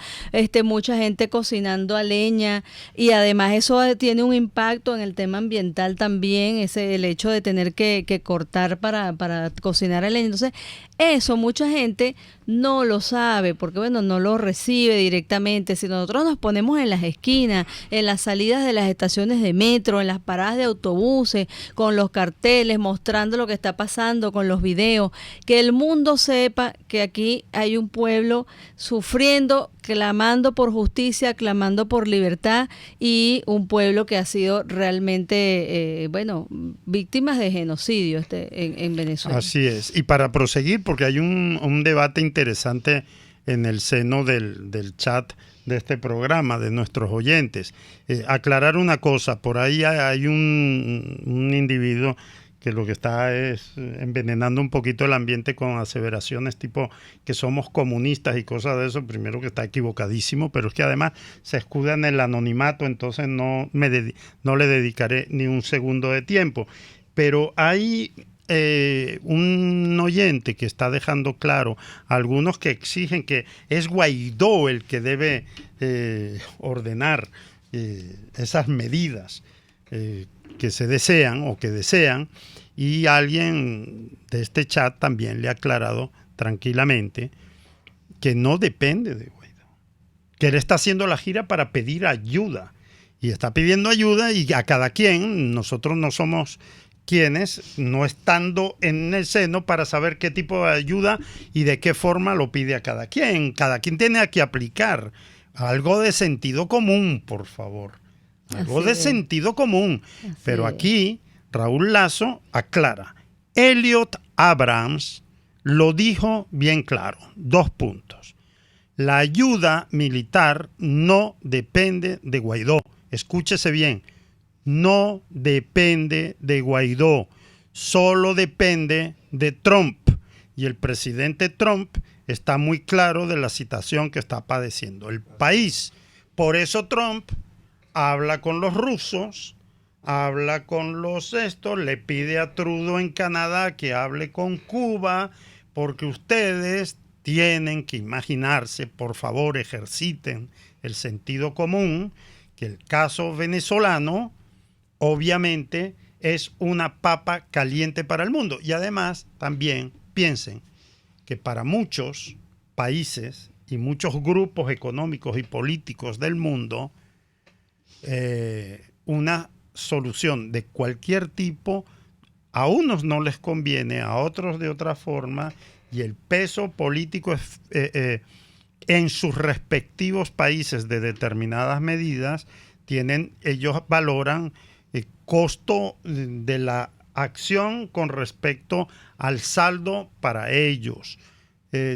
mucha gente cocinando a leña, y además eso tiene un impacto en el tema ambiental también, el hecho de tener que cortar para cocinar a leña. Entonces, eso mucha gente no lo sabe, porque bueno, no lo recibe directamente. Si nosotros nos ponemos en las esquinas, en las salidas de las estaciones de metro, en las paradas de autobuses, con los carteles mostrando lo que está pasando, con los videos, que el mundo sepa que aquí hay un pueblo sufriendo, clamando por justicia, clamando por libertad, y un pueblo que ha sido realmente, víctimas de genocidio en Venezuela. Así es. Y para proseguir, porque hay un debate interesante en el seno del chat de este programa, de nuestros oyentes. Aclarar una cosa, por ahí hay un individuo que lo que está es envenenando un poquito el ambiente con aseveraciones tipo que somos comunistas y cosas de eso. Primero, que está equivocadísimo, pero es que además se escuda en el anonimato, entonces no le dedicaré ni un segundo de tiempo. Pero hay un oyente que está dejando claro, algunos que exigen que es Guaidó el que debe ordenar esas medidas que se desean o que desean, y alguien de este chat también le ha aclarado tranquilamente que no depende de Guaidó, que él está haciendo la gira para pedir ayuda, y está pidiendo ayuda, y a cada quien, nosotros no somos quienes, no estando en el seno, para saber qué tipo de ayuda y de qué forma lo pide a cada quien. Cada quien tiene que aplicar algo de sentido común, por favor. Algo de sentido común. Pero aquí Raúl Lazo aclara. Elliot Abrams lo dijo bien claro. 2 puntos. La ayuda militar no depende de Guaidó. Escúchese bien. No depende de Guaidó. Solo depende de Trump. Y el presidente Trump está muy claro de la situación que está padeciendo el país. Por eso Trump habla con los rusos, habla con los le pide a Trudeau en Canadá que hable con Cuba, porque ustedes tienen que imaginarse, por favor, ejerciten el sentido común, que el caso venezolano obviamente es una papa caliente para el mundo. Y además también piensen que para muchos países y muchos grupos económicos y políticos del mundo, una solución de cualquier tipo a unos no les conviene, a otros de otra forma, y el peso político en sus respectivos países de determinadas medidas ellos valoran el costo de la acción con respecto al saldo para ellos.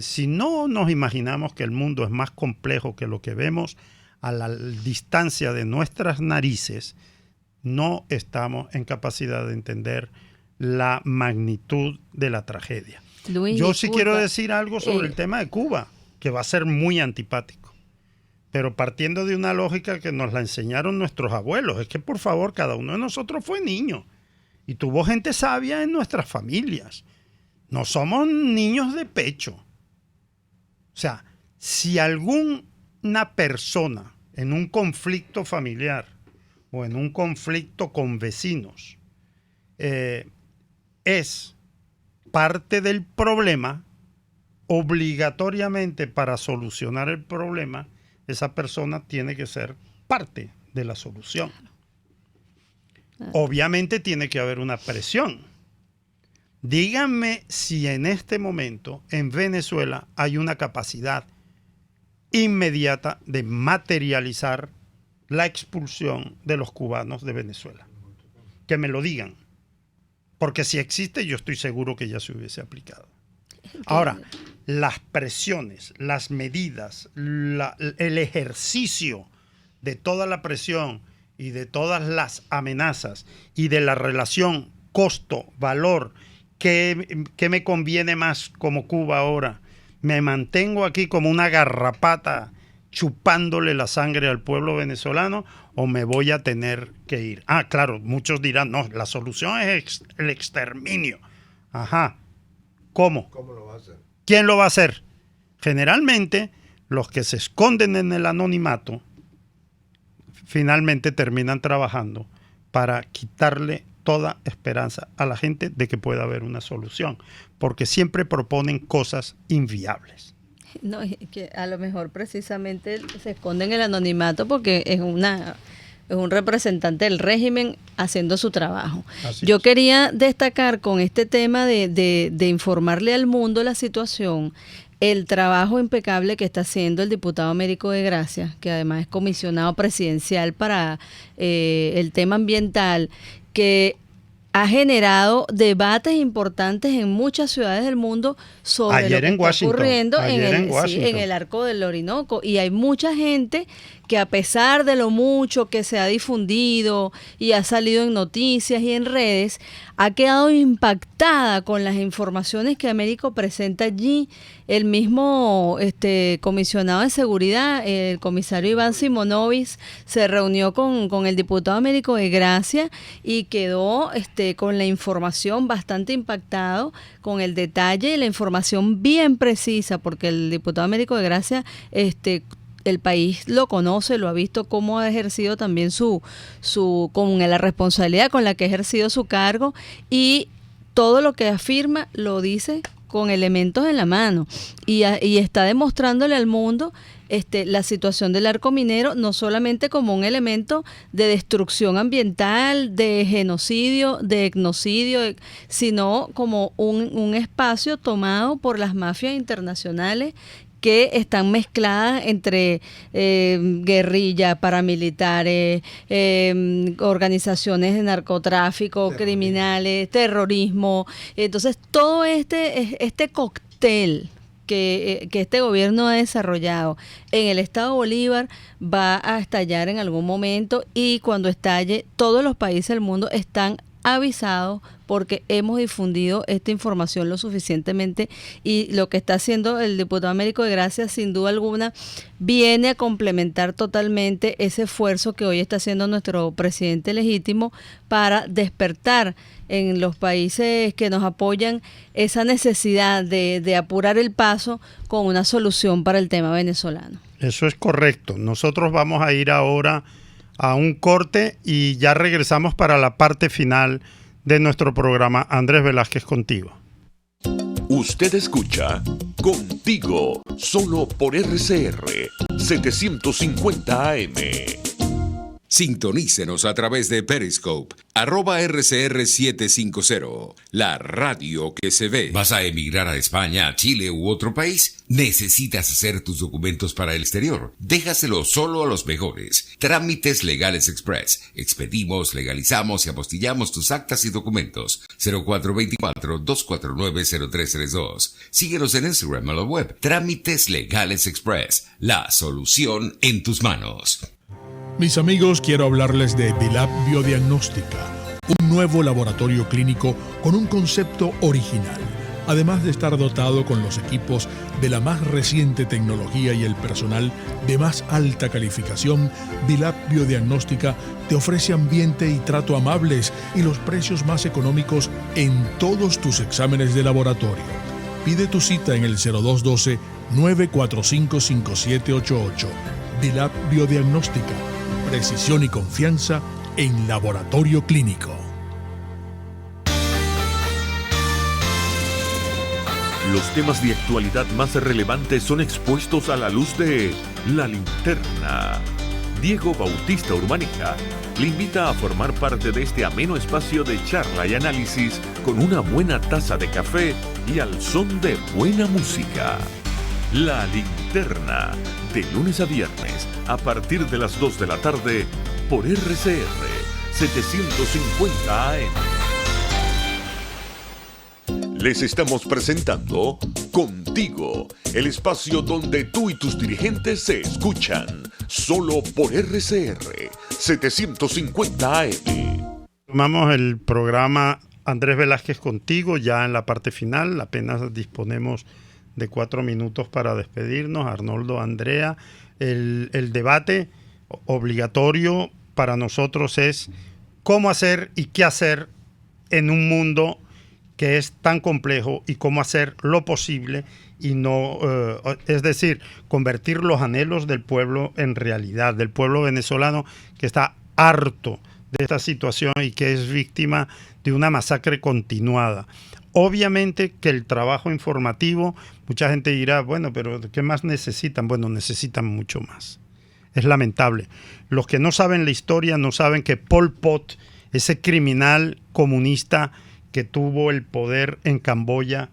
Si no nos imaginamos que el mundo es más complejo que lo que vemos a la distancia de nuestras narices, no estamos en capacidad de entender la magnitud de la tragedia. Luis, yo sí quiero decir algo sobre el tema de Cuba, que va a ser muy antipático, pero partiendo de una lógica que nos la enseñaron nuestros abuelos. Es que, por favor, cada uno de nosotros fue niño y tuvo gente sabia en nuestras familias. No somos niños de pecho. O sea, si alguna persona en un conflicto familiar o en un conflicto con vecinos es parte del problema, obligatoriamente para solucionar el problema, esa persona tiene que ser parte de la solución. Obviamente tiene que haber una presión. Díganme si en este momento en Venezuela hay una capacidad inmediata de materializar la expulsión de los cubanos de Venezuela. Que me lo digan. Porque si existe, yo estoy seguro que ya se hubiese aplicado. Ahora, las presiones, las medidas, el ejercicio de toda la presión y de todas las amenazas y de la relación costo-valor, ¿qué me conviene más como Cuba ahora? ¿Me mantengo aquí como una garrapata chupándole la sangre al pueblo venezolano o me voy a tener que ir? Ah, claro, muchos dirán, no, la solución es el exterminio. Ajá. ¿Cómo? ¿Cómo lo va a hacer? ¿Quién lo va a hacer? Generalmente, los que se esconden en el anonimato finalmente terminan trabajando para quitarle toda esperanza a la gente de que pueda haber una solución, porque siempre proponen cosas inviables. No, es que a lo mejor precisamente se esconde en el anonimato porque es un representante del régimen haciendo su trabajo. Yo quería destacar con este tema de informarle al mundo la situación, el trabajo impecable que está haciendo el diputado Américo de Gracia, que además es comisionado presidencial para el tema ambiental, que ha generado debates importantes en muchas ciudades del mundo sobre lo que está ocurriendo en el arco del Orinoco. Y hay mucha gente que, a pesar de lo mucho que se ha difundido y ha salido en noticias y en redes, ha quedado impactada con las informaciones que Américo presenta allí. El mismo comisionado de seguridad, el comisario Iván Simonovic, se reunió con el diputado Américo de Gracia y quedó con la información bastante impactado, con el detalle y la información bien precisa, porque el diputado Américo de Gracia el país lo conoce, lo ha visto cómo ha ejercido también con la responsabilidad con la que ha ejercido su cargo, y todo lo que afirma lo dice con elementos en la mano y está demostrándole al mundo la situación del arco minero, no solamente como un elemento de destrucción ambiental, de genocidio, de etnocidio, sino como un espacio tomado por las mafias internacionales que están mezcladas entre guerrilla, paramilitares, organizaciones de narcotráfico, criminales, terrorismo. Entonces, todo este cóctel que este gobierno ha desarrollado en el Estado Bolívar va a estallar en algún momento, y cuando estalle, todos los países del mundo están avisados porque hemos difundido esta información lo suficientemente, y lo que está haciendo el diputado Américo de Gracia, sin duda alguna, viene a complementar totalmente ese esfuerzo que hoy está haciendo nuestro presidente legítimo para despertar en los países que nos apoyan esa necesidad de apurar el paso con una solución para el tema venezolano. Eso es correcto. Nosotros vamos a ir ahora a un corte y ya regresamos para la parte final de nuestro programa. Andrés Velázquez contigo. Usted escucha Contigo, solo por RCR 750 AM. Sintonícenos a través de Periscope, @RCR750, la radio que se ve. ¿Vas a emigrar a España, a Chile u otro país? ¿Necesitas hacer tus documentos para el exterior? Déjaselo solo a los mejores. Trámites Legales Express. Expedimos, legalizamos y apostillamos tus actas y documentos. 0424-249-0332. Síguenos en Instagram o la web. Trámites Legales Express. La solución en tus manos. Mis amigos, quiero hablarles de Dilab Biodiagnóstica, un nuevo laboratorio clínico con un concepto original. Además de estar dotado con los equipos de la más reciente tecnología y el personal de más alta calificación, Dilab Biodiagnóstica te ofrece ambiente y trato amables y los precios más económicos en todos tus exámenes de laboratorio. Pide tu cita en el 0212-945-5788. Dilab Biodiagnóstica. Precisión y confianza en laboratorio clínico. Los temas de actualidad más relevantes son expuestos a la luz de La Linterna. Diego Bautista Urbanica le invita a formar parte de este ameno espacio de charla y análisis con una buena taza de café y al son de buena música. La Linterna, de lunes a viernes, a partir de las 2 de la tarde, por RCR 750 AM. Les estamos presentando Contigo, el espacio donde tú y tus dirigentes se escuchan, solo por RCR 750 AM. Tomamos el programa Andrés Velázquez contigo, ya en la parte final, apenas disponemos de 4 minutos para despedirnos. Arnoldo, Andrea, el debate obligatorio para nosotros es cómo hacer y qué hacer en un mundo que es tan complejo, y cómo hacer lo posible y no, es decir, convertir los anhelos del pueblo en realidad, del pueblo venezolano que está harto de esta situación y que es víctima de una masacre continuada. Obviamente que el trabajo informativo, mucha gente dirá, bueno, pero ¿qué más necesitan? Bueno, necesitan mucho más. Es lamentable. Los que no saben la historia no saben que Pol Pot, ese criminal comunista que tuvo el poder en Camboya,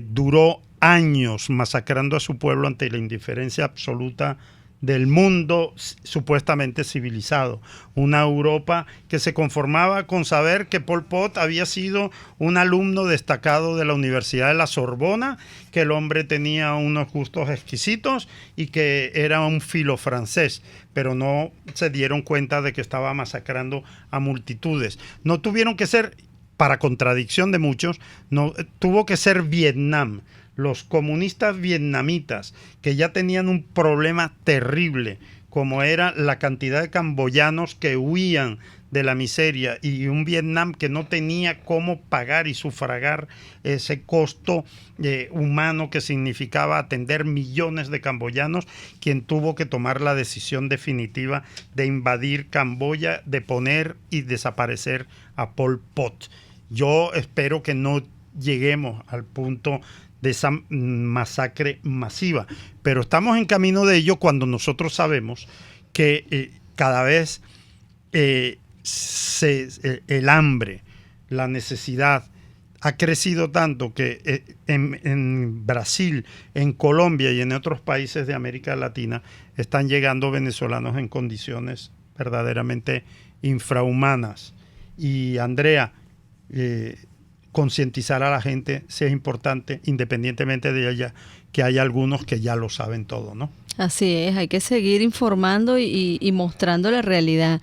duró años masacrando a su pueblo ante la indiferencia absoluta del mundo supuestamente civilizado. Una Europa que se conformaba con saber que Pol Pot había sido un alumno destacado de la Universidad de la Sorbona, que el hombre tenía unos gustos exquisitos y que era un filo francés, pero no se dieron cuenta de que estaba masacrando a multitudes. No tuvieron que ser, para contradicción de muchos, no tuvo que ser Vietnam. Los comunistas vietnamitas, que ya tenían un problema terrible, como era la cantidad de camboyanos que huían de la miseria, y un Vietnam que no tenía cómo pagar y sufragar ese costo humano que significaba atender millones de camboyanos, quien tuvo que tomar la decisión definitiva de invadir Camboya, de poner y desaparecer a Pol Pot. Yo espero que no lleguemos al punto de esa masacre masiva. Pero estamos en camino de ello cuando nosotros sabemos que cada vez el hambre, la necesidad ha crecido tanto que en Brasil, en Colombia y en otros países de América Latina están llegando venezolanos en condiciones verdaderamente infrahumanas. Y Andrea, concientizar a la gente sí es importante, independientemente de ella, que hay algunos que ya lo saben todo, ¿no? Así es, hay que seguir informando y mostrando la realidad.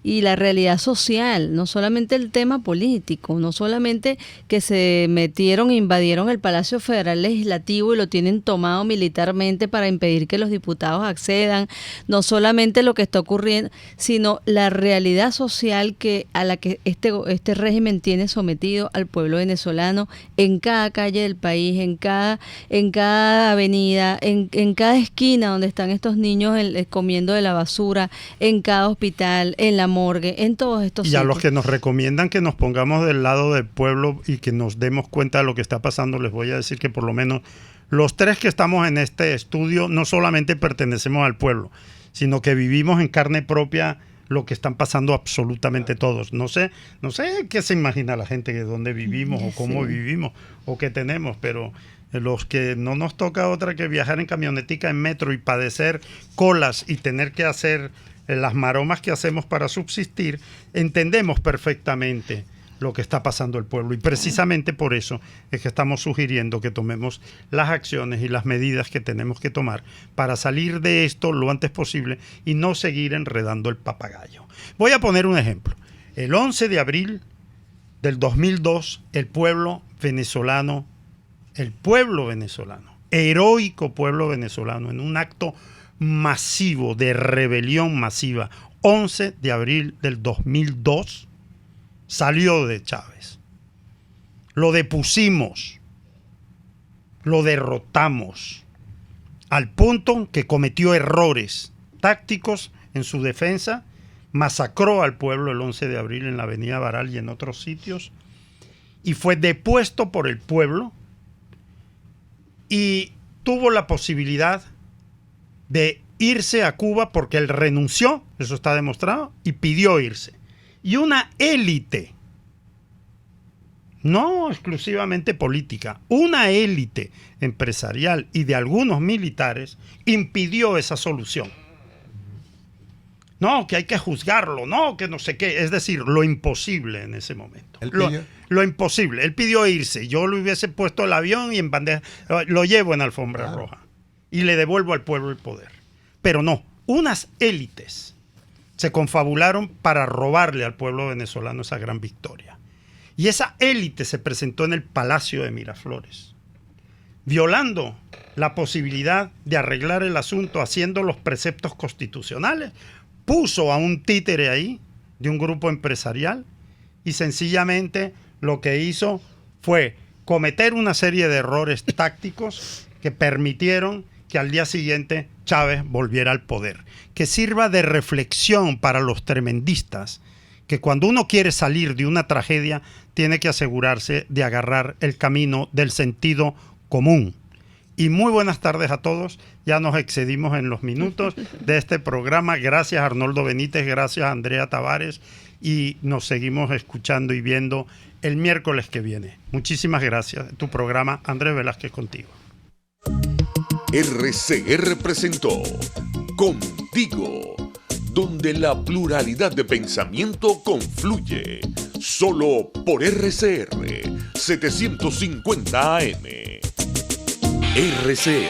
Y la realidad social, no solamente el tema político, no solamente que se metieron, invadieron el Palacio Federal Legislativo y lo tienen tomado militarmente para impedir que los diputados accedan, no solamente lo que está ocurriendo, sino la realidad social a la que este régimen tiene sometido al pueblo venezolano en cada calle del país, en cada avenida, en cada esquina donde están estos niños comiendo de la basura, en cada hospital, en la morgue, en todos estos sitios. Y a los sitios. que nos recomiendan que nos pongamos del lado del pueblo y que nos demos cuenta de lo que está pasando, les voy a decir que por lo menos los tres que estamos en este estudio no solamente pertenecemos al pueblo, sino que vivimos en carne propia lo que están pasando absolutamente todos. No sé qué se imagina la gente de dónde vivimos o cómo vivimos o qué tenemos, pero los que no nos toca otra que viajar en camionetica, en metro y padecer colas y tener que hacer las maromas que hacemos para subsistir, entendemos perfectamente lo que está pasando el pueblo. Y precisamente por eso es que estamos sugiriendo que tomemos las acciones y las medidas que tenemos que tomar para salir de esto lo antes posible y no seguir enredando el papagayo. Voy a poner un ejemplo. El 11 de abril del 2002, el pueblo venezolano, heroico pueblo venezolano, en un acto masivo, de rebelión masiva, 11 de abril del 2002, salió de Chávez. Lo depusimos, lo derrotamos, al punto que cometió errores tácticos en su defensa, masacró al pueblo el 11 de abril en la avenida Baral y en otros sitios, y fue depuesto por el pueblo, y tuvo la posibilidad de irse a Cuba porque él renunció, eso está demostrado, y pidió irse. Y una élite, no exclusivamente política, una élite empresarial y de algunos militares impidió esa solución. No, que hay que juzgarlo, no, que no sé qué, es decir, lo imposible en ese momento. Lo imposible. Él pidió irse, yo le hubiese puesto el avión y en bandeja, lo llevo en alfombra roja y le devuelvo al pueblo el poder. Pero no, unas élites se confabularon para robarle al pueblo venezolano esa gran victoria. Y esa élite se presentó en el Palacio de Miraflores, violando la posibilidad de arreglar el asunto, haciendo los preceptos constitucionales, puso a un títere ahí de un grupo empresarial y sencillamente lo que hizo fue cometer una serie de errores tácticos que permitieron que al día siguiente Chávez volviera al poder. Que sirva de reflexión para los tremendistas, que cuando uno quiere salir de una tragedia, tiene que asegurarse de agarrar el camino del sentido común. Y muy buenas tardes a todos. Ya nos excedimos en los minutos de este programa. Gracias Arnoldo Benítez, gracias Andrea Tavares, y nos seguimos escuchando y viendo el miércoles que viene. Muchísimas gracias. Tu programa, Andrés Velázquez, contigo. RCR presentó Contigo, donde la pluralidad de pensamiento confluye, solo por RCR 750 AM. RCR,